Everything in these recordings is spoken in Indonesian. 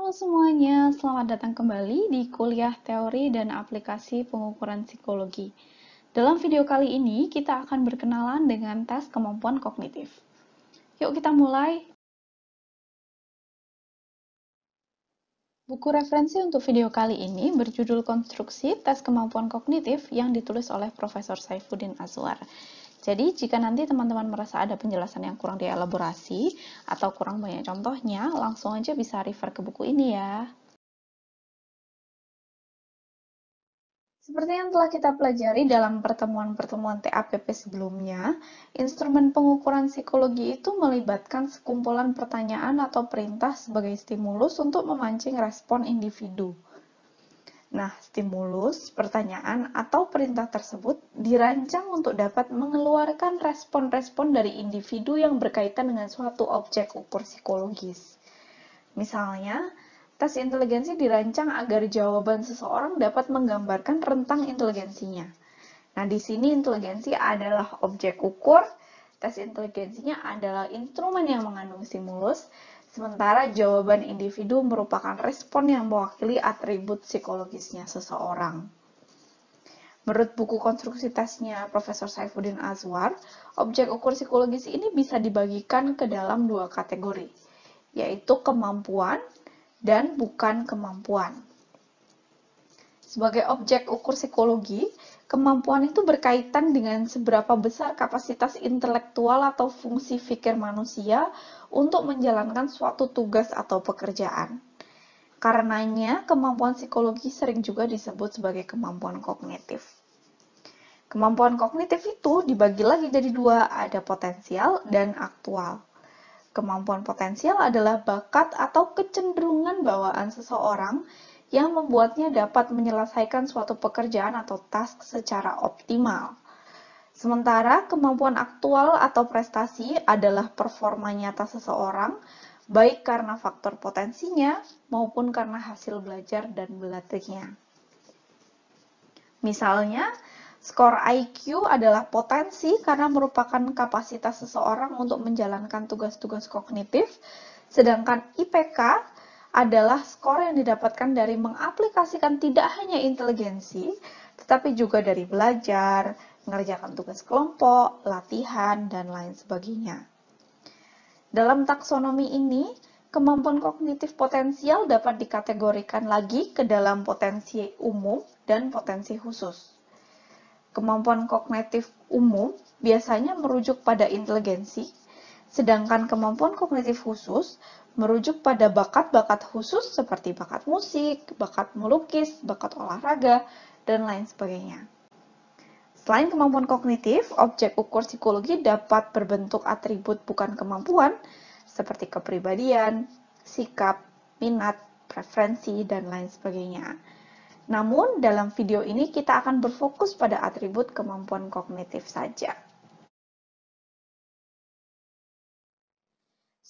Halo semuanya, selamat datang kembali di kuliah teori dan aplikasi pengukuran psikologi. Dalam video kali ini, kita akan berkenalan dengan tes kemampuan kognitif. Yuk kita mulai. Buku referensi untuk video kali ini berjudul Konstruksi Tes Kemampuan Kognitif yang ditulis oleh Profesor Saifuddin Azwar. Jadi, jika nanti teman-teman merasa ada penjelasan yang kurang dielaborasi atau kurang banyak contohnya, langsung aja bisa refer ke buku ini ya. Seperti yang telah kita pelajari dalam pertemuan-pertemuan TAPP sebelumnya, instrumen pengukuran psikologi itu melibatkan sekumpulan pertanyaan atau perintah sebagai stimulus untuk memancing respon individu. Nah, stimulus, pertanyaan, atau perintah tersebut dirancang untuk dapat mengeluarkan respon-respon dari individu yang berkaitan dengan suatu objek ukur psikologis. Misalnya, tes inteligensi dirancang agar jawaban seseorang dapat menggambarkan rentang inteligensinya. Nah, di sini inteligensi adalah objek ukur, tes inteligensinya adalah instrumen yang mengandung stimulus, sementara jawaban individu merupakan respon yang mewakili atribut psikologisnya seseorang. Menurut buku konstruksi tesnya Profesor Saifuddin Azwar, objek ukur psikologis ini bisa dibagikan ke dalam dua kategori, yaitu kemampuan dan bukan kemampuan. Sebagai objek ukur psikologi, kemampuan itu berkaitan dengan seberapa besar kapasitas intelektual atau fungsi pikir manusia untuk menjalankan suatu tugas atau pekerjaan. Karenanya, kemampuan psikologi sering juga disebut sebagai kemampuan kognitif. Kemampuan kognitif itu dibagi lagi jadi dua, ada potensial dan aktual. Kemampuan potensial adalah bakat atau kecenderungan bawaan seseorang yang membuatnya dapat menyelesaikan suatu pekerjaan atau task secara optimal. Sementara kemampuan aktual atau prestasi adalah performa nyata seseorang, baik karena faktor potensinya maupun karena hasil belajar dan berlatihnya. Misalnya, skor IQ adalah potensi karena merupakan kapasitas seseorang untuk menjalankan tugas-tugas kognitif, sedangkan IPK adalah skor yang didapatkan dari mengaplikasikan tidak hanya inteligensi, tetapi juga dari belajar, mengerjakan tugas kelompok, latihan, dan lain sebagainya. Dalam taksonomi ini, kemampuan kognitif potensial dapat dikategorikan lagi ke dalam potensi umum dan potensi khusus. Kemampuan kognitif umum biasanya merujuk pada inteligensi, sedangkan kemampuan kognitif khusus merujuk pada bakat-bakat khusus seperti bakat musik, bakat melukis, bakat olahraga, dan lain sebagainya. Selain kemampuan kognitif, objek ukur psikologi dapat berbentuk atribut bukan kemampuan, seperti kepribadian, sikap, minat, preferensi, dan lain sebagainya. Namun, dalam video ini kita akan berfokus pada atribut kemampuan kognitif saja.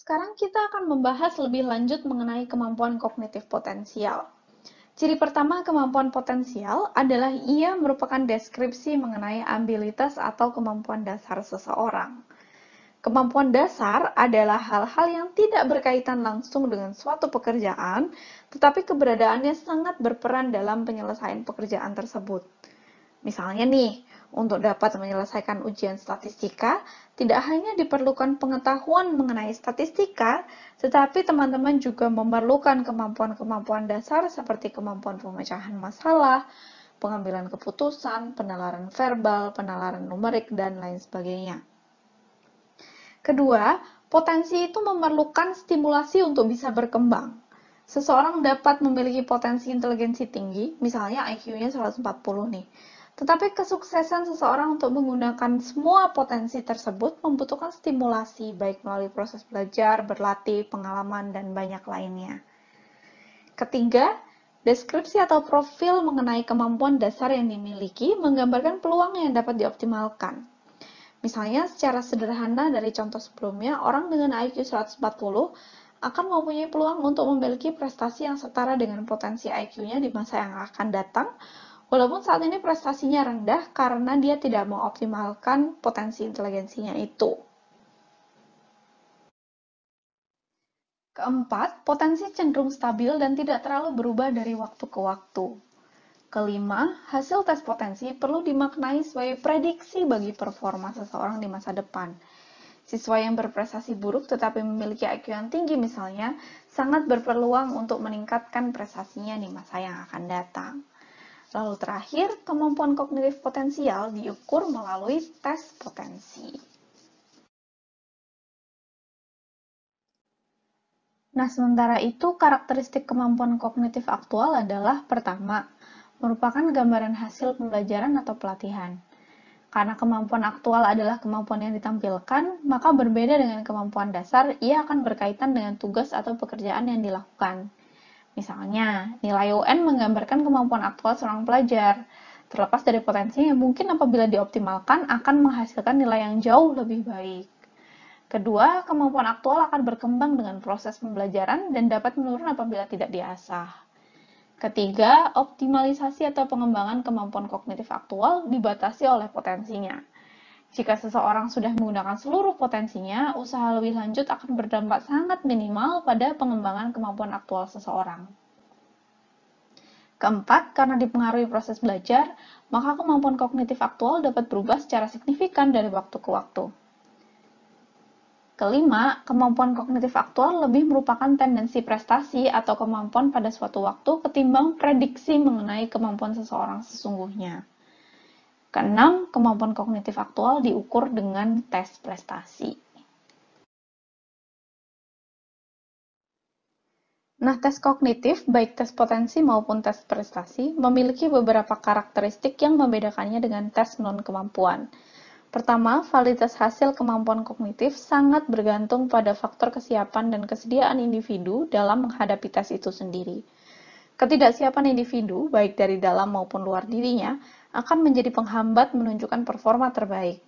Sekarang kita akan membahas lebih lanjut mengenai kemampuan kognitif potensial. Ciri pertama kemampuan potensial adalah ia merupakan deskripsi mengenai abilitas atau kemampuan dasar seseorang. Kemampuan dasar adalah hal-hal yang tidak berkaitan langsung dengan suatu pekerjaan, tetapi keberadaannya sangat berperan dalam penyelesaian pekerjaan tersebut. Misalnya nih, untuk dapat menyelesaikan ujian statistika, tidak hanya diperlukan pengetahuan mengenai statistika, tetapi teman-teman juga memerlukan kemampuan-kemampuan dasar seperti kemampuan pemecahan masalah, pengambilan keputusan, penalaran verbal, penalaran numerik, dan lain sebagainya. Kedua, potensi itu memerlukan stimulasi untuk bisa berkembang. Seseorang dapat memiliki potensi inteligensi tinggi, misalnya IQ-nya 140 nih. Tetapi kesuksesan seseorang untuk menggunakan semua potensi tersebut membutuhkan stimulasi, baik melalui proses belajar, berlatih, pengalaman, dan banyak lainnya. Ketiga, deskripsi atau profil mengenai kemampuan dasar yang dimiliki menggambarkan peluang yang dapat dioptimalkan. Misalnya, secara sederhana dari contoh sebelumnya, orang dengan IQ 140 akan mempunyai peluang untuk memiliki prestasi yang setara dengan potensi IQ-nya di masa yang akan datang, walaupun saat ini prestasinya rendah karena dia tidak mengoptimalkan potensi inteligensinya itu. Keempat, potensi cenderung stabil dan tidak terlalu berubah dari waktu ke waktu. Kelima, hasil tes potensi perlu dimaknai sebagai prediksi bagi performa seseorang di masa depan. Siswa yang berprestasi buruk tetapi memiliki IQ yang tinggi misalnya, sangat berpeluang untuk meningkatkan prestasinya di masa yang akan datang. Lalu terakhir, kemampuan kognitif potensial diukur melalui tes potensi. Nah, sementara itu, karakteristik kemampuan kognitif aktual adalah pertama, merupakan gambaran hasil pembelajaran atau pelatihan. Karena kemampuan aktual adalah kemampuan yang ditampilkan, maka berbeda dengan kemampuan dasar, ia akan berkaitan dengan tugas atau pekerjaan yang dilakukan. Misalnya, nilai UN menggambarkan kemampuan aktual seorang pelajar. Terlepas dari potensinya, mungkin apabila dioptimalkan akan menghasilkan nilai yang jauh lebih baik. Kedua, kemampuan aktual akan berkembang dengan proses pembelajaran dan dapat menurun apabila tidak diasah. Ketiga, optimalisasi atau pengembangan kemampuan kognitif aktual dibatasi oleh potensinya. Jika seseorang sudah menggunakan seluruh potensinya, usaha lebih lanjut akan berdampak sangat minimal pada pengembangan kemampuan aktual seseorang. Keempat, karena dipengaruhi proses belajar, maka kemampuan kognitif aktual dapat berubah secara signifikan dari waktu ke waktu. Kelima, kemampuan kognitif aktual lebih merupakan tendensi prestasi atau kemampuan pada suatu waktu ketimbang prediksi mengenai kemampuan seseorang sesungguhnya. Keenam, kemampuan kognitif aktual diukur dengan tes prestasi. Nah, tes kognitif, baik tes potensi maupun tes prestasi, memiliki beberapa karakteristik yang membedakannya dengan tes non-kemampuan. Pertama, validitas hasil kemampuan kognitif sangat bergantung pada faktor kesiapan dan kesediaan individu dalam menghadapi tes itu sendiri. Ketidaksiapan individu, baik dari dalam maupun luar dirinya, akan menjadi penghambat menunjukkan performa terbaik.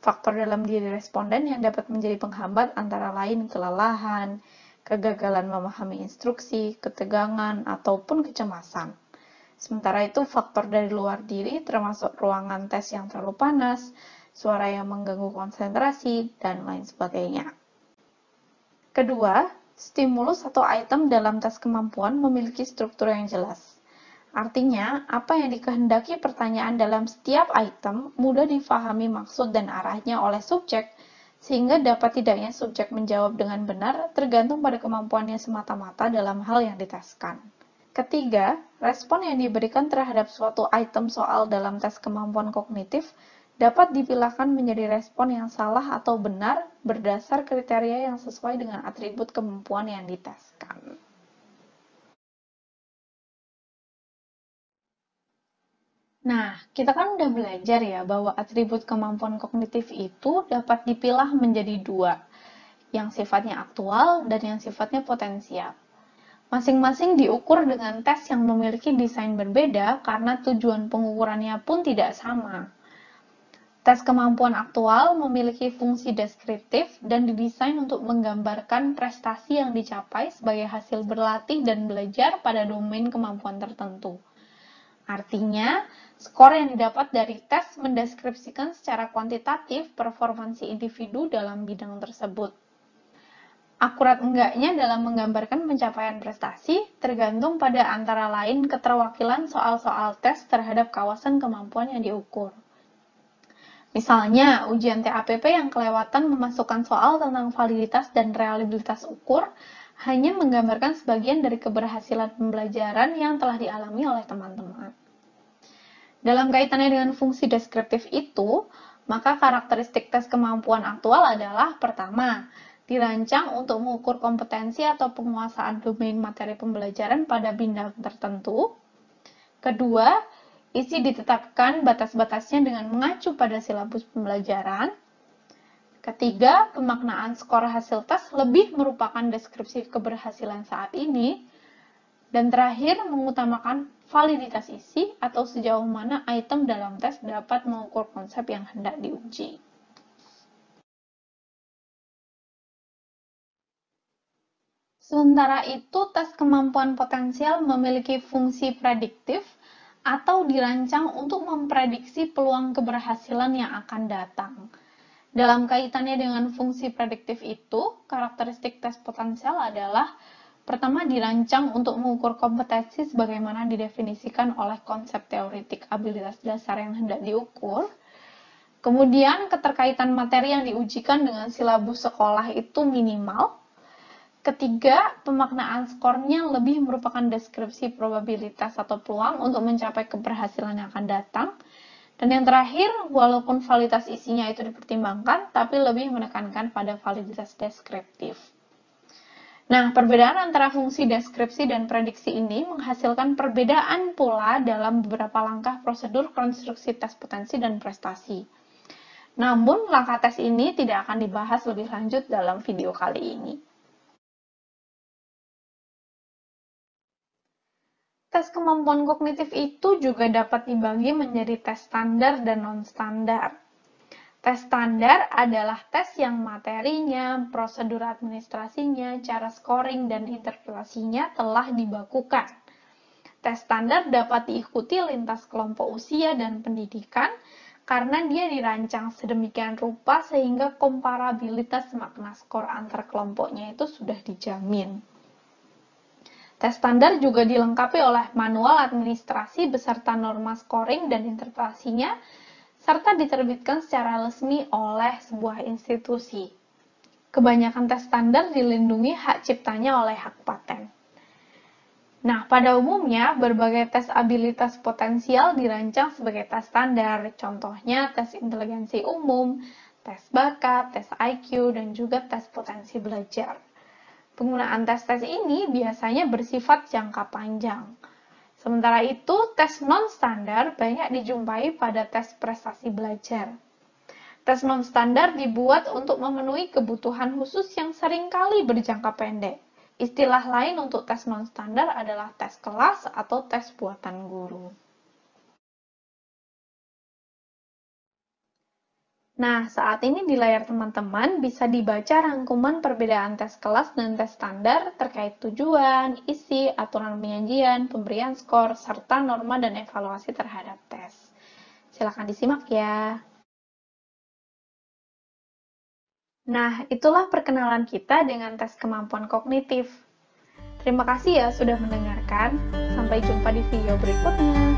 Faktor dalam diri responden yang dapat menjadi penghambat antara lain kelelahan, kegagalan memahami instruksi, ketegangan, ataupun kecemasan. Sementara itu, faktor dari luar diri termasuk ruangan tes yang terlalu panas, suara yang mengganggu konsentrasi, dan lain sebagainya. Kedua, stimulus atau item dalam tes kemampuan memiliki struktur yang jelas. Artinya, apa yang dikehendaki pertanyaan dalam setiap item mudah difahami maksud dan arahnya oleh subjek, sehingga dapat tidaknya subjek menjawab dengan benar tergantung pada kemampuannya semata-mata dalam hal yang diteskan. Ketiga, respon yang diberikan terhadap suatu item soal dalam tes kemampuan kognitif dapat dipilahkan menjadi respon yang salah atau benar berdasar kriteria yang sesuai dengan atribut kemampuan yang diteskan. Nah, kita kan udah belajar ya bahwa atribut kemampuan kognitif itu dapat dipilah menjadi dua, yang sifatnya aktual dan yang sifatnya potensial. Masing-masing diukur dengan tes yang memiliki desain berbeda karena tujuan pengukurannya pun tidak sama. Tes kemampuan aktual memiliki fungsi deskriptif dan didesain untuk menggambarkan prestasi yang dicapai sebagai hasil berlatih dan belajar pada domain kemampuan tertentu. Artinya, skor yang didapat dari tes mendeskripsikan secara kuantitatif performansi individu dalam bidang tersebut. Akurat enggaknya dalam menggambarkan pencapaian prestasi tergantung pada antara lain keterwakilan soal-soal tes terhadap kawasan kemampuan yang diukur. Misalnya, ujian TAPP yang kelewatan memasukkan soal tentang validitas dan reliabilitas ukur hanya menggambarkan sebagian dari keberhasilan pembelajaran yang telah dialami oleh teman-teman. Dalam kaitannya dengan fungsi deskriptif itu, maka karakteristik tes kemampuan aktual adalah pertama, dirancang untuk mengukur kompetensi atau penguasaan domain materi pembelajaran pada bidang tertentu. Kedua, isi ditetapkan batas-batasnya dengan mengacu pada silabus pembelajaran. Ketiga, pemaknaan skor hasil tes lebih merupakan deskripsi keberhasilan saat ini. Dan terakhir, mengutamakan validitas isi atau sejauh mana item dalam tes dapat mengukur konsep yang hendak diuji. Sementara itu, tes kemampuan potensial memiliki fungsi prediktif atau dirancang untuk memprediksi peluang keberhasilan yang akan datang. Dalam kaitannya dengan fungsi prediktif itu, karakteristik tes potensial adalah pertama, dirancang untuk mengukur kompetensi sebagaimana didefinisikan oleh konsep teoretik abilitas dasar yang hendak diukur. Kemudian, keterkaitan materi yang diujikan dengan silabus sekolah itu minimal. Ketiga, pemaknaan skornya lebih merupakan deskripsi probabilitas atau peluang untuk mencapai keberhasilan yang akan datang. Dan yang terakhir, walaupun validitas isinya itu dipertimbangkan, tapi lebih menekankan pada validitas deskriptif. Nah, perbedaan antara fungsi deskripsi dan prediksi ini menghasilkan perbedaan pula dalam beberapa langkah prosedur konstruksi tes potensi dan prestasi. Namun, langkah tes ini tidak akan dibahas lebih lanjut dalam video kali ini. Tes kemampuan kognitif itu juga dapat dibagi menjadi tes standar dan non-standar. Tes standar adalah tes yang materinya, prosedur administrasinya, cara scoring, dan interpretasinya telah dibakukan. Tes standar dapat diikuti lintas kelompok usia dan pendidikan karena dia dirancang sedemikian rupa sehingga komparabilitas makna skor antar kelompoknya itu sudah dijamin. Tes standar juga dilengkapi oleh manual administrasi beserta norma scoring dan interpretasinya, serta diterbitkan secara resmi oleh sebuah institusi. Kebanyakan tes standar dilindungi hak ciptanya oleh hak paten. Nah, pada umumnya, berbagai tes abilitas potensial dirancang sebagai tes standar, contohnya tes inteligensi umum, tes bakat, tes IQ, dan juga tes potensi belajar. Penggunaan tes-tes ini biasanya bersifat jangka panjang. Sementara itu, tes non-standar banyak dijumpai pada tes prestasi belajar. Tes non-standar dibuat untuk memenuhi kebutuhan khusus yang seringkali berjangka pendek. Istilah lain untuk tes non-standar adalah tes kelas atau tes buatan guru. Nah, saat ini di layar teman-teman bisa dibaca rangkuman perbedaan tes kelas dan tes standar terkait tujuan, isi, aturan penyajian, pemberian skor, serta norma dan evaluasi terhadap tes. Silakan disimak ya. Nah, itulah perkenalan kita dengan tes kemampuan kognitif. Terima kasih ya sudah mendengarkan. Sampai jumpa di video berikutnya.